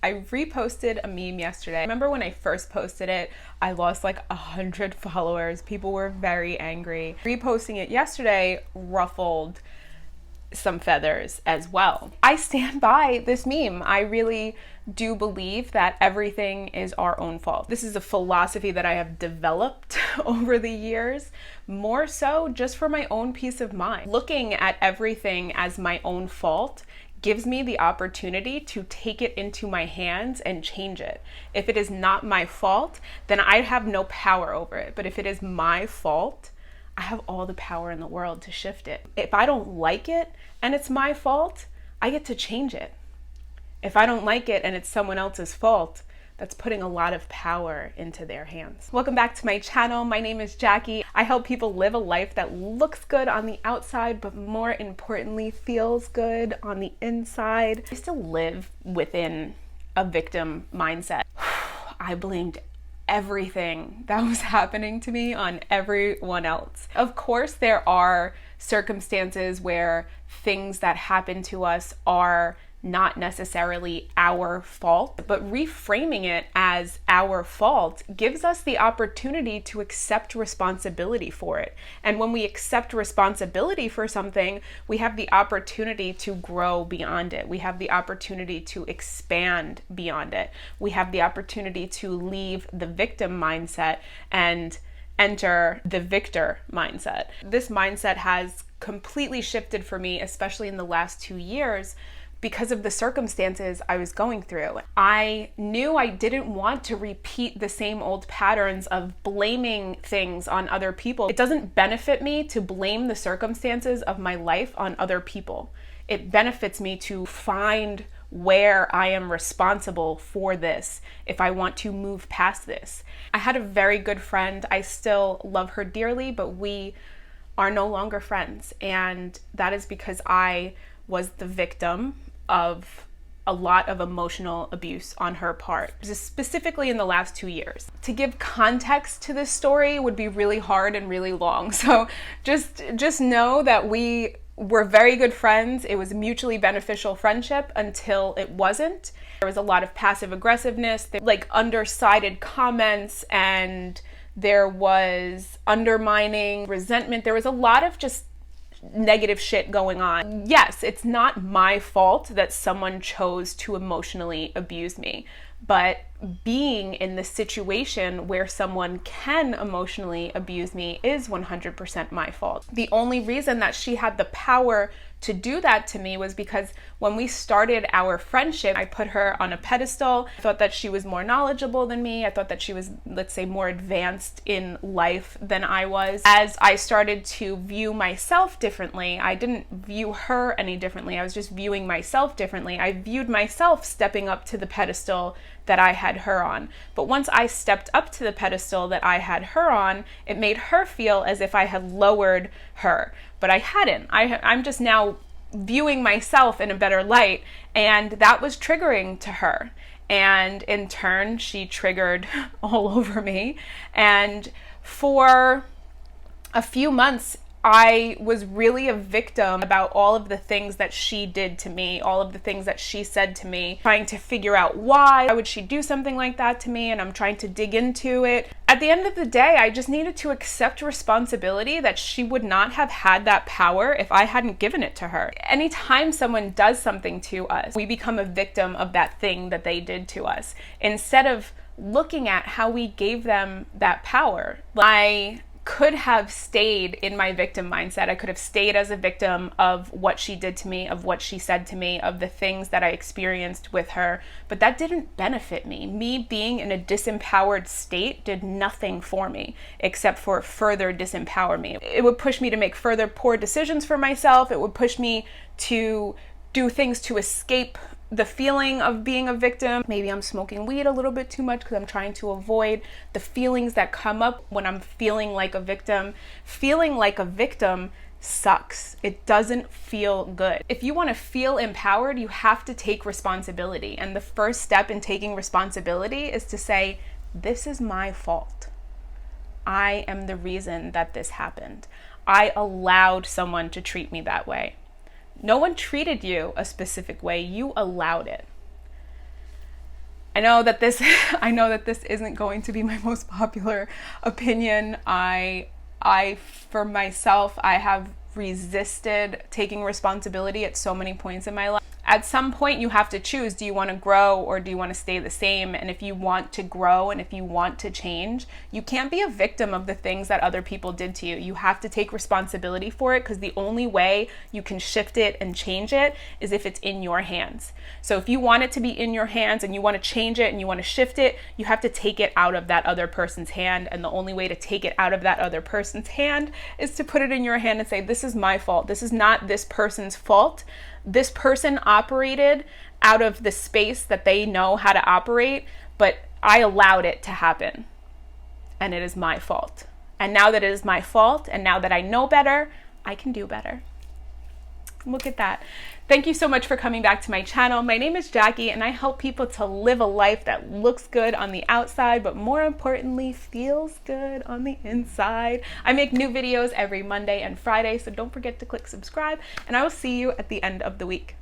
I reposted a meme yesterday. I remember when I first posted it, I lost like 100 followers. People were very angry. Reposting it yesterday ruffled some feathers as well. I stand by this meme. I really do believe that everything is our own fault. This is a philosophy that I have developed over the years, more so just for my own peace of mind. Looking at everything as my own fault gives me the opportunity to take it into my hands and change it. If it is not my fault, then I have no power over it. But if it is my fault, I have all the power in the world to shift it. If I don't like it and it's my fault, I get to change it. If I don't like it and it's someone else's fault, that's putting a lot of power into their hands. Welcome back to my channel. My name is Jackie. I help people live a life that looks good on the outside, but more importantly, feels good on the inside. I still live within a victim mindset. I blamed everything that was happening to me on everyone else. Of course, there are circumstances where things that happen to us are not necessarily our fault, but reframing it as our fault gives us the opportunity to accept responsibility for it. And when we accept responsibility for something, we have the opportunity to grow beyond it. We have the opportunity to expand beyond it. We have the opportunity to leave the victim mindset and enter the victor mindset. This mindset has completely shifted for me, especially in the last 2 years, because of the circumstances I was going through. I knew I didn't want to repeat the same old patterns of blaming things on other people. It doesn't benefit me to blame the circumstances of my life on other people. It benefits me to find where I am responsible for this if I want to move past this. I had a very good friend. I still love her dearly, but we are no longer friends. And that is because I was the victim of a lot of emotional abuse on her part, specifically in the last 2 years. To give context to this story would be really hard and really long. So just know that we were very good friends. It was a mutually beneficial friendship until it wasn't. There was a lot of passive aggressiveness, like undersided comments, and there was undermining, resentment. There was a lot of just negative shit going on. Yes, it's not my fault that someone chose to emotionally abuse me, but being in the situation where someone can emotionally abuse me is 100% my fault. The only reason that she had the power to do that to me was because when we started our friendship, I put her on a pedestal. I thought that she was more knowledgeable than me. I thought that she was, let's say, more advanced in life than I was. As I started to view myself differently, I didn't view her any differently. I was just viewing myself differently. I viewed myself stepping up to the pedestal that I had her on. But once I stepped up to the pedestal that I had her on, it made her feel as if I had lowered her. But I hadn't. I'm just now viewing myself in a better light, and that was triggering to her. And in turn, she triggered all over me. And for a few months, I was really a victim about all of the things that she did to me, all of the things that she said to me, trying to figure out why would she do something like that to me, and I'm trying to dig into it. At the end of the day, I just needed to accept responsibility that she would not have had that power if I hadn't given it to her. Anytime someone does something to us, we become a victim of that thing that they did to us, instead of looking at how we gave them that power. I could have stayed in my victim mindset. I could have stayed as a victim of what she did to me, of what she said to me, of the things that I experienced with her, but that didn't benefit me. Me being in a disempowered state did nothing for me except for further disempower me. It would push me to make further poor decisions for myself. It would push me to do things to escape the feeling of being a victim. Maybe I'm smoking weed a little bit too much because I'm trying to avoid the feelings that come up when I'm feeling like a victim. Feeling like a victim sucks. It doesn't feel good. If you want to feel empowered, you have to take responsibility. And the first step in taking responsibility is to say, this is my fault. I am the reason that this happened. I allowed someone to treat me that way. No one treated you a specific way. You allowed it. I know that this I know that this isn't going to be my most popular opinion. I for myself, I have resisted taking responsibility at so many points in my life. At some point you have to choose, do you want to grow or do you want to stay the same? And if you want to grow and if you want to change, you can't be a victim of the things that other people did to you. You have to take responsibility for it, because the only way you can shift it and change it is if it's in your hands. So if you want it to be in your hands and you want to change it and you want to shift it, you have to take it out of that other person's hand. And the only way to take it out of that other person's hand is to put it in your hand and say, this is my fault. This is not this person's fault. This person operated out of the space that they know how to operate, but I allowed it to happen, and it is my fault. And now that it is my fault, and now that I know better, I can do better. Look at that. Thank you so much for coming back to my channel. My name is Jackie, and I help people to live a life that looks good on the outside, but more importantly, feels good on the inside. I make new videos every Monday and Friday, so don't forget to click subscribe, and I will see you at the end of the week.